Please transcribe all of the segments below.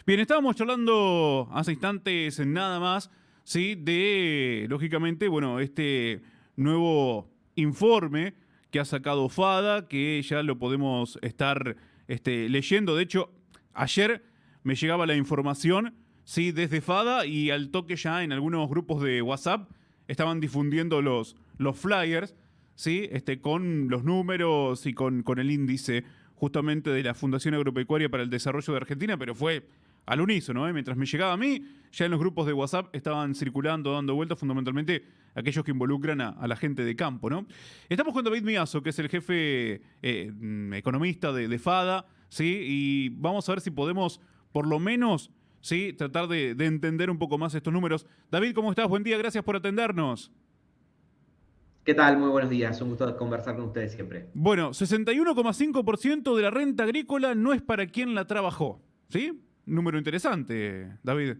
Bien, estábamos charlando hace instantes nada más, ¿sí? De, lógicamente, bueno, este nuevo informe que ha sacado FADA, que ya lo podemos estar leyendo. De hecho, ayer me llegaba la información, ¿sí? Desde FADA y al toque ya en algunos grupos de WhatsApp estaban difundiendo los flyers, ¿sí? Con los números y con el índice justamente de la Fundación Agropecuaria para el Desarrollo de Argentina, pero fue al unísono, ¿eh? Mientras me llegaba a mí, ya en los grupos de WhatsApp estaban circulando, dando vueltas, fundamentalmente aquellos que involucran a la gente de campo, ¿no? Estamos con David Miazo, que es el jefe economista de FADA, ¿sí? Y vamos a ver si podemos, por lo menos, ¿sí? Tratar de entender un poco más estos números. David, ¿cómo estás? Buen día, gracias por atendernos. ¿Qué tal? Muy buenos días. Un gusto conversar con ustedes siempre. Bueno, 61,5% de la renta agrícola no es para quien la trabajó, ¿sí? Número interesante, David.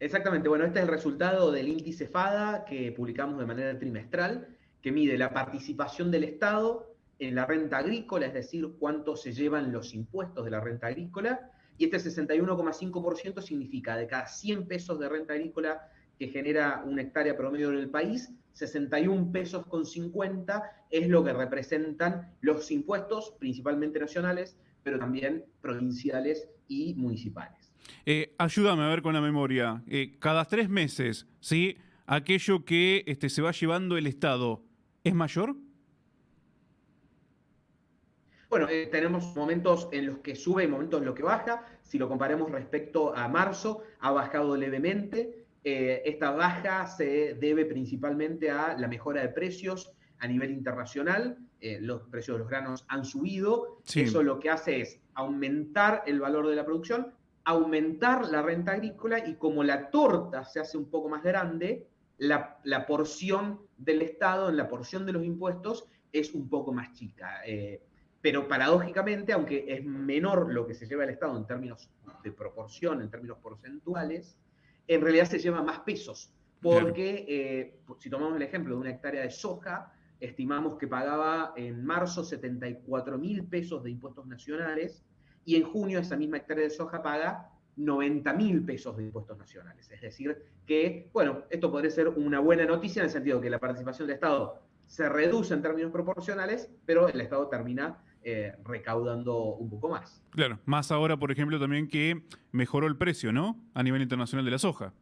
Exactamente. Bueno, este es el resultado del índice FADA que publicamos de manera trimestral, que mide la participación del Estado en la renta agrícola, es decir, cuánto se llevan los impuestos de la renta agrícola. Y este 61,5% significa de cada 100 pesos de renta agrícola que genera una hectárea promedio en el país, 61 pesos con 50 es lo que representan los impuestos, principalmente nacionales, pero también provinciales y municipales. Ayúdame a ver con la memoria. Cada 3 meses, ¿sí? Aquello que se va llevando el Estado, ¿es mayor? Bueno, tenemos momentos en los que sube y momentos en los que baja. Si lo comparamos respecto a marzo, ha bajado levemente. Esta baja se debe principalmente a la mejora de precios a nivel internacional. Los precios de los granos han subido. Sí. Eso lo que hace es aumentar el valor de la producción, aumentar la renta agrícola y como la torta se hace un poco más grande, la porción del Estado, en la porción de los impuestos, es un poco más chica. Pero paradójicamente, aunque es menor lo que se lleva el Estado en términos de proporción, en términos porcentuales, en realidad se lleva más pesos, Claro. porque si tomamos el ejemplo de una hectárea de soja, estimamos que pagaba en marzo 74.000 pesos de impuestos nacionales y en junio esa misma hectárea de soja paga 90.000 pesos de impuestos nacionales. Es decir, que, bueno, esto podría ser una buena noticia en el sentido de que la participación del Estado se reduce en términos proporcionales, pero el Estado termina recaudando un poco más. Claro, más ahora, por ejemplo, también que mejoró el precio, ¿no? A nivel internacional de la soja.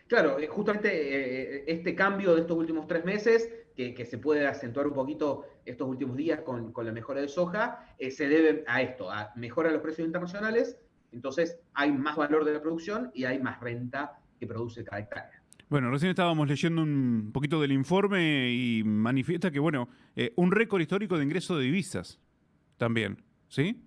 Claro, justamente este cambio de estos últimos 3 meses, que se puede acentuar un poquito estos últimos días con la mejora de soja, se debe a esto, a mejora de los precios internacionales, entonces hay más valor de la producción y hay más renta que produce cada hectárea. Bueno, recién estábamos leyendo un poquito del informe y manifiesta que, bueno, un récord histórico de ingreso de divisas también, ¿sí?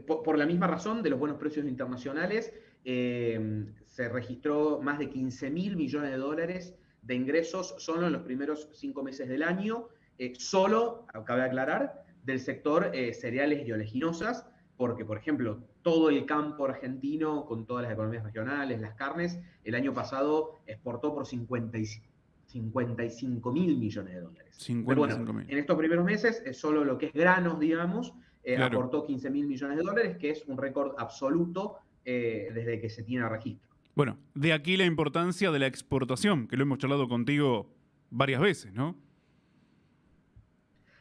Por la misma razón de los buenos precios internacionales, se registró más de 15 mil millones de dólares de ingresos solo en los primeros 5 meses del año, solo, cabe aclarar, del sector cereales y oleaginosas, porque, por ejemplo, todo el campo argentino, con todas las economías regionales, las carnes, el año pasado exportó por 55 mil millones de dólares. Pero bueno, 55.000. en estos primeros meses, solo lo que es granos, digamos, Claro. aportó 15 mil millones de dólares, que es un récord absoluto desde que se tiene registro. Bueno, de aquí la importancia de la exportación, que lo hemos charlado contigo varias veces, ¿no?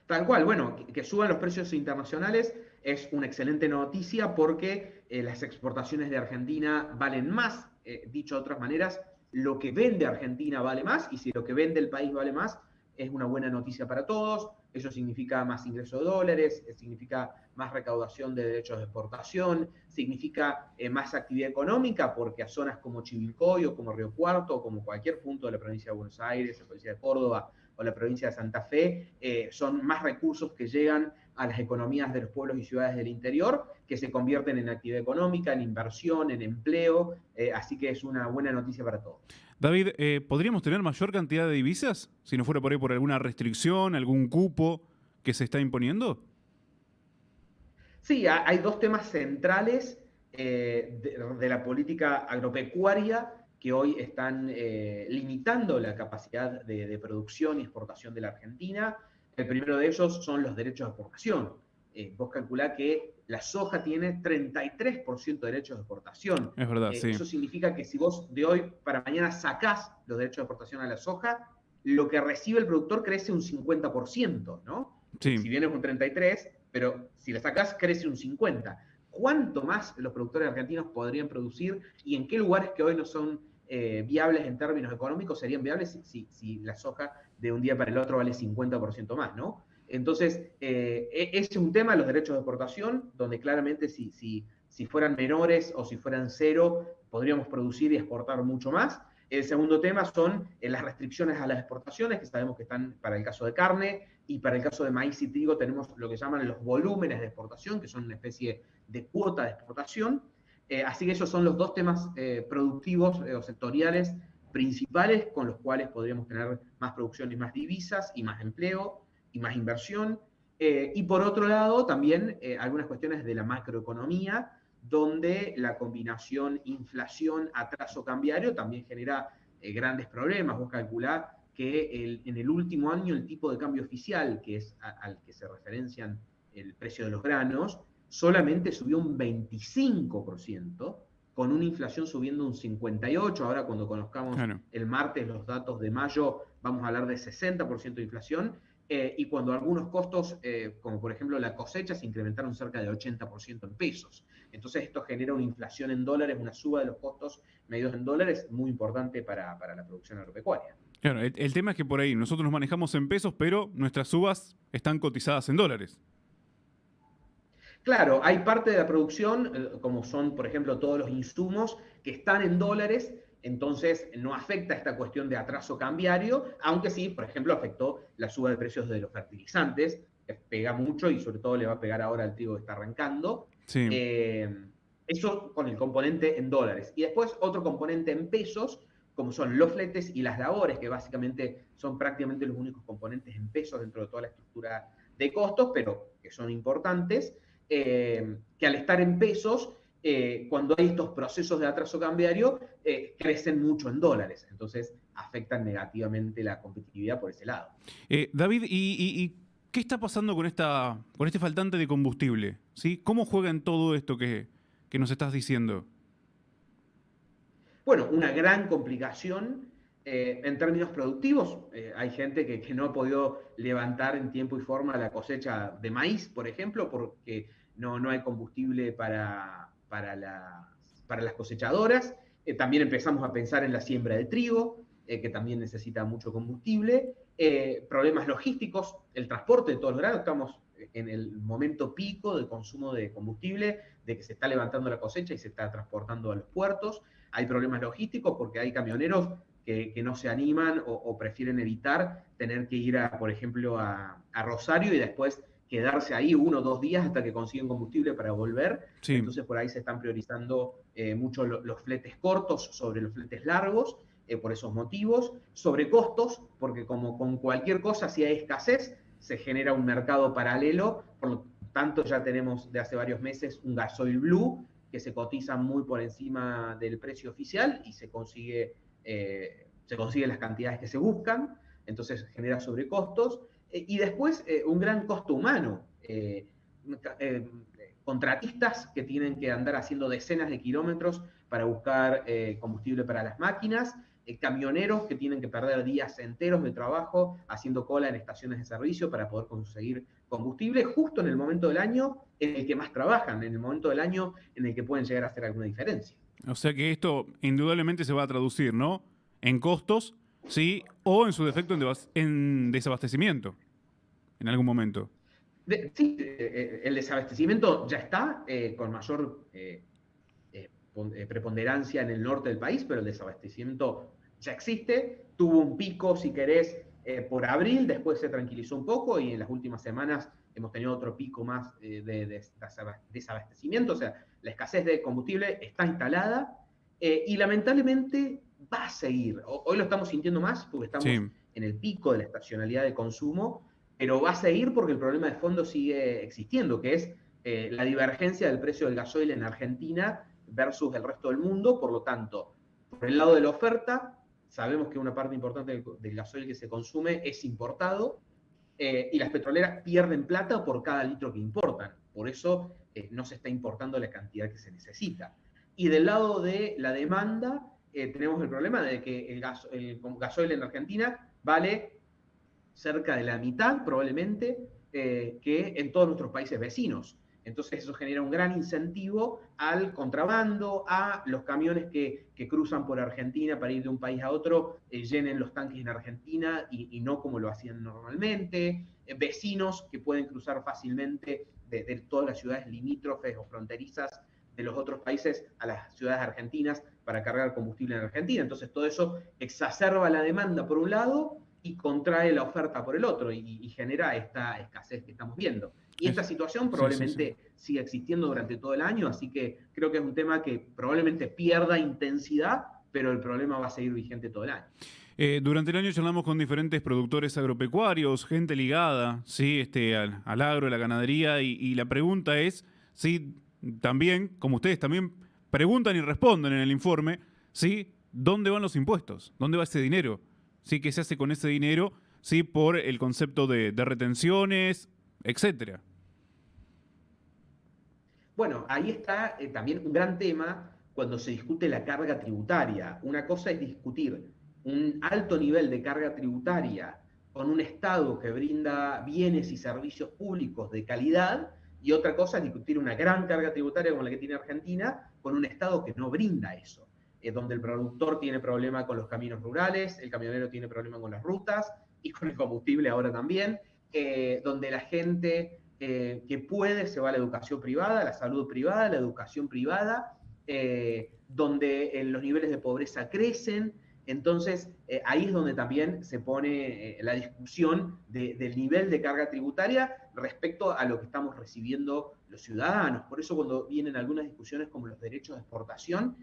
Tal cual, bueno, que suban los precios internacionales es una excelente noticia porque las exportaciones de Argentina valen más, dicho de otras maneras, lo que vende Argentina vale más y si lo que vende el país vale más, es una buena noticia para todos. Eso significa más ingreso de dólares, significa más recaudación de derechos de exportación, significa más actividad económica porque a zonas como Chivilcoy o como Río Cuarto o como cualquier punto de la provincia de Buenos Aires, la provincia de Córdoba, o la provincia de Santa Fe, son más recursos que llegan a las economías de los pueblos y ciudades del interior, que se convierten en actividad económica, en inversión, en empleo, así que es una buena noticia para todos. David, ¿podríamos tener mayor cantidad de divisas si no fuera por ahí por alguna restricción, algún cupo que se está imponiendo? Sí, hay dos temas centrales de la política agropecuaria que hoy están limitando la capacidad de producción y exportación de la Argentina. El primero de ellos son los derechos de exportación. vos calculá que la soja tiene 33% de derechos de exportación. Es verdad, sí. Eso significa que si vos de hoy para mañana sacás los derechos de exportación a la soja, lo que recibe el productor crece un 50%, ¿no? Sí. Si bien es un 33, pero si la sacás crece un 50%. ¿Cuánto más los productores argentinos podrían producir y en qué lugares que hoy no son viables en términos económicos serían viables si la soja de un día para el otro vale 50% más, ¿no? Entonces, ese es un tema, los derechos de exportación, donde claramente si fueran menores o si fueran cero, podríamos producir y exportar mucho más. El segundo tema son las restricciones a las exportaciones, que sabemos que están para el caso de carne, y para el caso de maíz y trigo tenemos lo que llaman los volúmenes de exportación, que son una especie de cuota de exportación. Así que esos son los dos temas productivos o sectoriales principales con los cuales podríamos tener más producción y más divisas y más empleo y más inversión. Y por otro lado, también algunas cuestiones de la macroeconomía, donde la combinación inflación-atraso cambiario también genera grandes problemas. Vos calculás que en el último año el tipo de cambio oficial, que es al que se referencian el precio de los granos, solamente subió un 25%, con una inflación subiendo un 58%. Ahora cuando conozcamos el martes los datos de mayo, vamos a hablar de 60% de inflación. Y cuando algunos costos, como por ejemplo la cosecha, se incrementaron cerca de 80% en pesos. Entonces esto genera una inflación en dólares, una suba de los costos medidos en dólares muy importante para la producción agropecuaria. Claro, el tema es que por ahí nosotros nos manejamos en pesos, pero nuestras uvas están cotizadas en dólares. Claro, hay parte de la producción, como son, por ejemplo, todos los insumos que están en dólares, entonces no afecta esta cuestión de atraso cambiario, aunque sí, por ejemplo, afectó la suba de precios de los fertilizantes, que pega mucho y sobre todo le va a pegar ahora al trigo que está arrancando. Sí. Eso con el componente en dólares. Y después otro componente en pesos, como son los fletes y las labores, que básicamente son prácticamente los únicos componentes en pesos dentro de toda la estructura de costos, pero que son importantes. Que al estar en pesos, cuando hay estos procesos de atraso cambiario, crecen mucho en dólares. Entonces, afectan negativamente la competitividad por ese lado. David, ¿y qué está pasando con este faltante de combustible? ¿Sí? ¿Cómo juega en todo esto que nos estás diciendo? Bueno, una gran complicación en términos productivos. Hay gente que no ha podido levantar en tiempo y forma la cosecha de maíz, por ejemplo, porque no hay combustible para las cosechadoras. También empezamos a pensar en la siembra de trigo, que también necesita mucho combustible. Problemas logísticos, el transporte de todos los granos. Estamos en el momento pico de consumo de combustible, de que se está levantando la cosecha y se está transportando a los puertos. Hay problemas logísticos porque hay camioneros que no se animan o prefieren evitar tener que ir, por ejemplo, a Rosario y después quedarse ahí 1 o 2 días hasta que consiguen combustible para volver. Sí. Entonces por ahí se están priorizando mucho los fletes cortos sobre los fletes largos, por esos motivos. Sobre costos, porque como con cualquier cosa, si hay escasez, se genera un mercado paralelo. Por lo tanto, ya tenemos de hace varios meses un gasoil blue, que se cotiza muy por encima del precio oficial y se consiguen las cantidades que se buscan, entonces genera sobrecostos. Y después un gran costo humano. Contratistas que tienen que andar haciendo decenas de kilómetros para buscar combustible para las máquinas, camioneros que tienen que perder días enteros de trabajo haciendo cola en estaciones de servicio para poder conseguir combustible justo en el momento del año en el que más trabajan, en el momento del año en el que pueden llegar a hacer alguna diferencia. O sea que esto indudablemente se va a traducir, ¿no? En costos, sí, o en su defecto en desabastecimiento, en algún momento. Sí, el desabastecimiento ya está con mayor preponderancia en el norte del país, pero el desabastecimiento ya existe. Tuvo un pico, si querés, por abril, después se tranquilizó un poco y en las últimas semanas hemos tenido otro pico más de desabastecimiento. O sea, la escasez de combustible está instalada y lamentablemente va a seguir. Hoy lo estamos sintiendo más porque estamos en el pico de la estacionalidad de consumo, pero va a seguir porque el problema de fondo sigue existiendo, que es la divergencia del precio del gasoil en Argentina versus el resto del mundo. Por lo tanto, por el lado de la oferta, sabemos que una parte importante del gasoil que se consume es importado, y las petroleras pierden plata por cada litro que importan. Por eso no se está importando la cantidad que se necesita. Y del lado de la demanda, tenemos el problema de que el gasoil en Argentina vale cerca de la mitad, probablemente, que en todos nuestros países vecinos. Entonces eso genera un gran incentivo al contrabando, a los camiones que cruzan por Argentina para ir de un país a otro, llenen los tanques en Argentina y no como lo hacían normalmente, vecinos que pueden cruzar fácilmente de todas las ciudades limítrofes o fronterizas de los otros países a las ciudades argentinas para cargar combustible en Argentina. Entonces todo eso exacerba la demanda por un lado y contrae la oferta por el otro y genera esta escasez que estamos viendo. Y esta situación probablemente siga existiendo durante todo el año, así que creo que es un tema que probablemente pierda intensidad, pero el problema va a seguir vigente todo el año. Durante el año charlamos con diferentes productores agropecuarios, gente ligada, ¿sí? Al agro, a la ganadería, y la pregunta es, ¿sí? También, como ustedes también preguntan y responden en el informe, ¿sí? ¿Dónde van los impuestos? ¿Dónde va ese dinero? ¿Sí? ¿Qué se hace con ese dinero? ¿Sí? Por el concepto de retenciones, etcétera. Bueno, ahí está también un gran tema cuando se discute la carga tributaria. Una cosa es discutir un alto nivel de carga tributaria con un Estado que brinda bienes y servicios públicos de calidad, y otra cosa es discutir una gran carga tributaria como la que tiene Argentina con un Estado que no brinda eso, donde el productor tiene problema con los caminos rurales, el camionero tiene problema con las rutas y con el combustible ahora también, donde la gente que puede se va a la educación privada, la salud privada, la educación privada, donde los niveles de pobreza crecen. Entonces, ahí es donde también se pone la discusión del nivel de carga tributaria respecto a lo que estamos recibiendo los ciudadanos. Por eso cuando vienen algunas discusiones como los derechos de exportación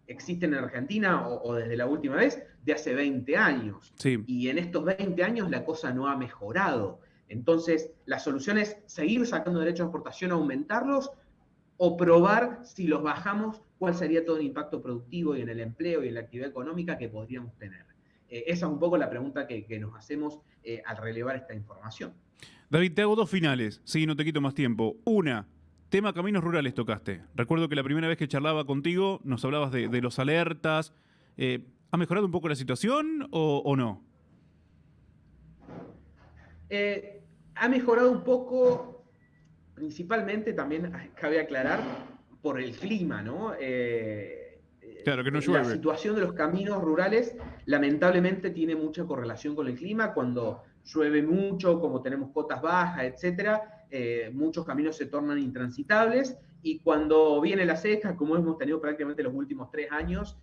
existen en Argentina, o desde la última vez, de hace 20 años. Sí. Y en estos 20 años la cosa no ha mejorado. Entonces, la solución es seguir sacando derechos de exportación, aumentarlos, o probar si los bajamos, cuál sería todo el impacto productivo y en el empleo y en la actividad económica que podríamos tener. Esa es un poco la pregunta que nos hacemos al relevar esta información. David, te hago dos finales, sí, no te quito más tiempo. Una, tema caminos rurales tocaste. Recuerdo que la primera vez que charlaba contigo nos hablabas de los alertas. ¿Ha mejorado un poco la situación o no? Ha mejorado un poco, principalmente también, cabe aclarar, por el clima, ¿no? Claro, que no llueve. La situación de los caminos rurales lamentablemente tiene mucha correlación con el clima. Cuando llueve mucho, como tenemos cotas bajas, etcétera, muchos caminos se tornan intransitables, y cuando viene la seca, como hemos tenido prácticamente los últimos 3 años,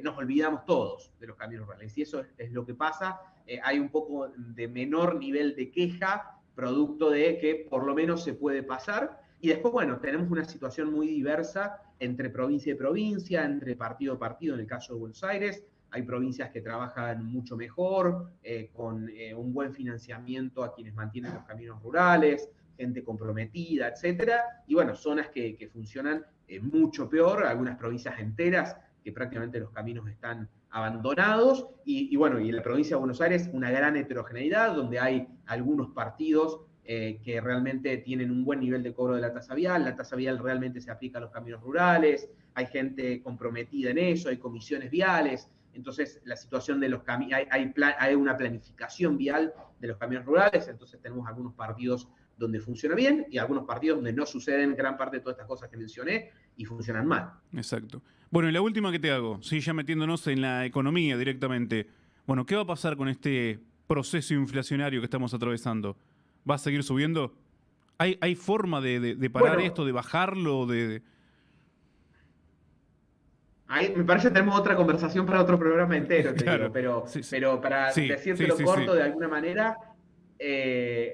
nos olvidamos todos de los caminos rurales, y eso es lo que pasa. Hay un poco de menor nivel de queja, producto de que por lo menos se puede pasar. Y después, bueno, tenemos una situación muy diversa entre provincia y provincia, entre partido a partido. En el caso de Buenos Aires, hay provincias que trabajan mucho mejor, con un buen financiamiento a quienes mantienen los caminos rurales, gente comprometida, etcétera. Y bueno, zonas que funcionan mucho peor, algunas provincias enteras que prácticamente los caminos están abandonados, y bueno, y en la provincia de Buenos Aires una gran heterogeneidad, donde hay algunos partidos que realmente tienen un buen nivel de cobro de la tasa vial realmente se aplica a los caminos rurales, hay gente comprometida en eso, hay comisiones viales. Entonces la situación de los caminos, hay una planificación vial de los caminos rurales, entonces tenemos algunos partidos donde funciona bien y algunos partidos donde no suceden gran parte de todas estas cosas que mencioné y funcionan mal. Exacto. Bueno, y la última que te hago, sí, ya metiéndonos en la economía directamente. Bueno, ¿qué va a pasar con este proceso inflacionario que estamos atravesando? ¿Va a seguir subiendo? ¿Hay forma de parar esto, de bajarlo? Ahí me parece que tenemos otra conversación para otro programa entero, claro, digo, sí, pero para decírtelo corto de alguna manera,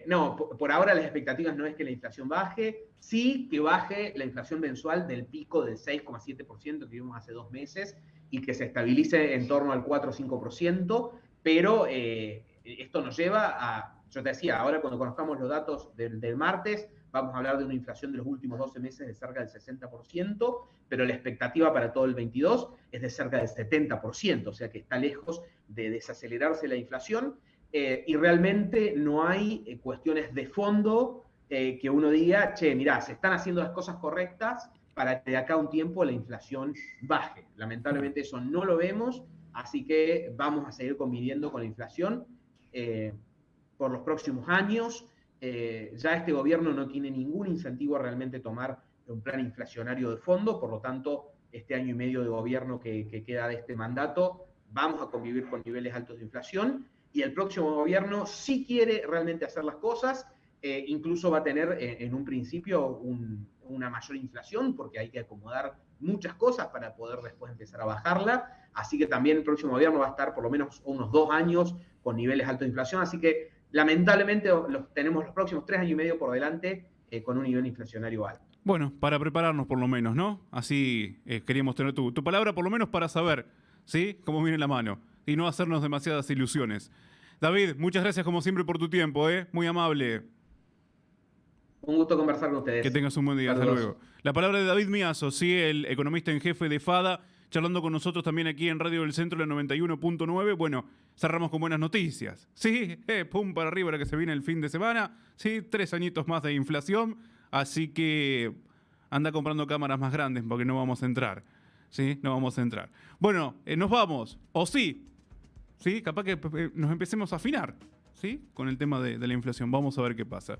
no, por ahora las expectativas no es que la inflación baje, sí que baje la inflación mensual del pico del 6,7% que vimos hace 2 meses y que se estabilice en torno al 4 o 5%, pero esto nos lleva a, yo te decía, ahora cuando conozcamos los datos del martes, vamos a hablar de una inflación de los últimos 12 meses de cerca del 60%, pero la expectativa para todo el 22 es de cerca del 70%, o sea que está lejos de desacelerarse la inflación. y realmente no hay cuestiones de fondo que uno diga, che, mirá, se están haciendo las cosas correctas para que de acá a un tiempo la inflación baje. Lamentablemente eso no lo vemos, así que vamos a seguir conviviendo con la inflación por los próximos años. Ya este gobierno no tiene ningún incentivo a realmente tomar un plan inflacionario de fondo, por lo tanto, este año y medio de gobierno que queda de este mandato, vamos a convivir con niveles altos de inflación, y el próximo gobierno sí quiere realmente hacer las cosas, incluso va a tener en un principio una mayor inflación, porque hay que acomodar muchas cosas para poder después empezar a bajarla, así que también el próximo gobierno va a estar por lo menos unos 2 años con niveles altos de inflación, así que lamentablemente tenemos los próximos 3 años y medio por delante con un nivel inflacionario alto. Bueno, para prepararnos por lo menos, ¿no? Así queríamos tener tu palabra por lo menos para saber, ¿sí? Cómo viene la mano y no hacernos demasiadas ilusiones. David, muchas gracias como siempre por tu tiempo, ¿eh? Muy amable. Un gusto conversar con ustedes. Que tengas un buen día. Saludos. Hasta luego. La palabra de David Miazo, sí, el economista en jefe de FADA, charlando con nosotros también aquí en Radio del Centro, la 91.9. Bueno, cerramos con buenas noticias. Sí, pum para arriba, ahora que se viene el fin de semana. Sí, 3 añitos más de inflación. Así que anda comprando cámaras más grandes porque no vamos a entrar. Sí, no vamos a entrar. Bueno, nos vamos. O sí. Sí, capaz que nos empecemos a afinar. ¿Sí? Con el tema de la inflación. Vamos a ver qué pasa.